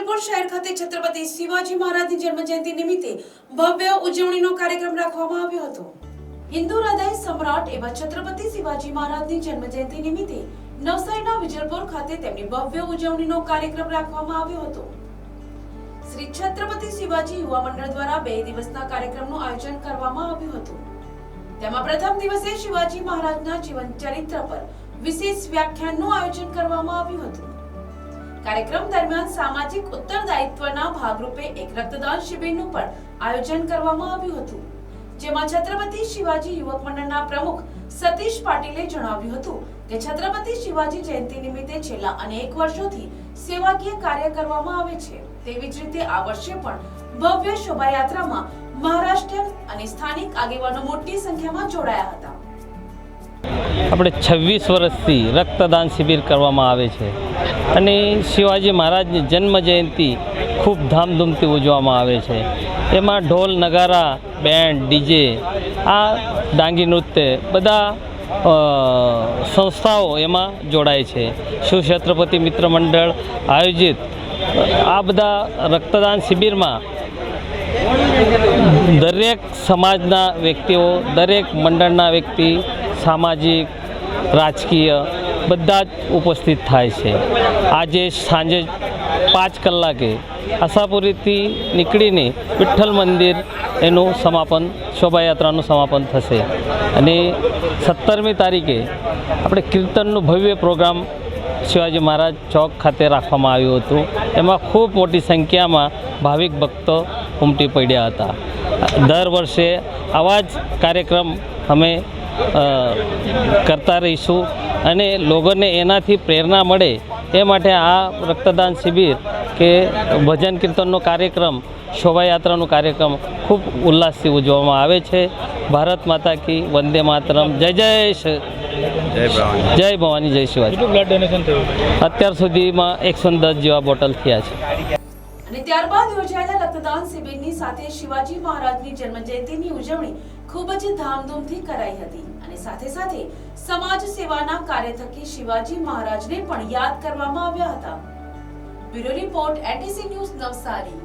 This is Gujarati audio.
વિજલપુર શહેર ખાતે છત્રપતિ શિવાજી મહારાજની જન્મજયંતિ નિમિત્તે ભવ્ય ઉજવણીનો કાર્યક્રમ રાખવામાં આવ્યો હતો। હિન્દુ હૃદય સમ્રાટ એવા છત્રપતિ શિવાજી મહારાજની જન્મજયંતિ નિમિત્તે નવસારીના વિજલપુર ખાતે તેમની ભવ્ય ઉજવણીનો કાર્યક્રમ રાખવામાં આવ્યો હતો। શ્રી છત્રપતિ શિવાજી યુવા મંડળ દ્વારા 2 દિવસના કાર્યક્રમનું આયોજન કરવામાં આવ્યું હતું। તેમાં પ્રથમ દિવસે શિવાજી મહારાજના જીવન ચરિત્ર પર વિશેષ વ્યાખ્યાનનું આયોજન કરવામાં આવ્યું હતું। कार्यक्रम दरमियान सामाजिक उत्तरदायित्वना भागरूपे एक रक्तदान शिबिरનું પણ આયોજન કરવામાં આવ્યું હતું, જેમાં છત્રપતિ શિવાજી યુવક મંડળના પ્રમુખ સતીશ પાટીલે જણાવ્યું હતું કે છત્રપતિ શિવાજી જયંતિ નિમિત્તે છેલ્લા અનેક વર્ષોથી સેવાકીય કાર્ય કરવામાં આવે છે। તેવી જ રીતે આ વર્ષે પણ ભવ્ય શોભાયાત્રામાં મહારાષ્ટ્ર અને સ્થાનિક આગેવાનો મોટી સંખ્યામાં જોડાયા હતા। આપણે 26 વર્ષથી રક્તદાન શિબિર કરવામાં આવે છે અને શિવાજી મહારાજની જન્મ જયંતિ ખૂબ ધામધૂમથી ઉજવવામાં આવે છે। એમાં ઢોલ નગારા બેન્ડ ડીજે આ ડાંગી નૃત્ય બધા સંસ્થાઓ એમાં જોડાય છે। શિવ છત્રપતિ મિત્ર મંડળ આયોજિત આ બધા રક્તદાન શિબિરમાં દરેક સમાજના વ્યક્તિઓ દરેક મંડળના વ્યક્તિ સામાજિક રાજકીય બધા જ ઉપસ્થિત થાય છે। આજે સાંજે 5 કલાકે આશાપુરીથી નીકળીને વિઠ્ઠલ મંદિર એનું સમાપન શોભાયાત્રાનું સમાપન થશે અને 17મી તારીખે આપણે કીર્તનનું ભવ્ય પ્રોગ્રામ શિવાજી મહારાજ ચોક ખાતે રાખવામાં આવ્યું હતું। એમાં ખૂબ મોટી સંખ્યામાં ભાવિક ભક્તો ઉમટી પડ્યા હતા। દર વર્ષે આવા જ કાર્યક્રમ અમે કરતા રહીશું અને લોકોને એનાથી પ્રેરણા મળે એ માટે આ રક્તદાન શિબિર કે ભજન કીર્તનનો કાર્યક્રમ શોભાયાત્રાનો કાર્યક્રમ ખૂબ ઉલ્લાસથી ઉજવવામાં આવે છે। ભારત માતા કી વંદે માતરમ, જય જય ભવાની, જય શિવાજી। બ્લડ ડોનેશન થયું અત્યાર સુધીમાં 110 જેવા બોટલ થયા છે। અને ત્યારબાદ યોજાયેલા રક્તદાન શિબિરની સાથે શિવાજી મહારાજની જન્મજયંતિની ઉજવણી ખૂબ જ ધામધૂમથી કરાઈ હતી અને સાથે સાથે સમાજ સેવાના કાર્ય થકી શિવાજી મહારાજને પણ યાદ કરવામાં આવ્યા હતા। Bureau report, ATC news, Navsari.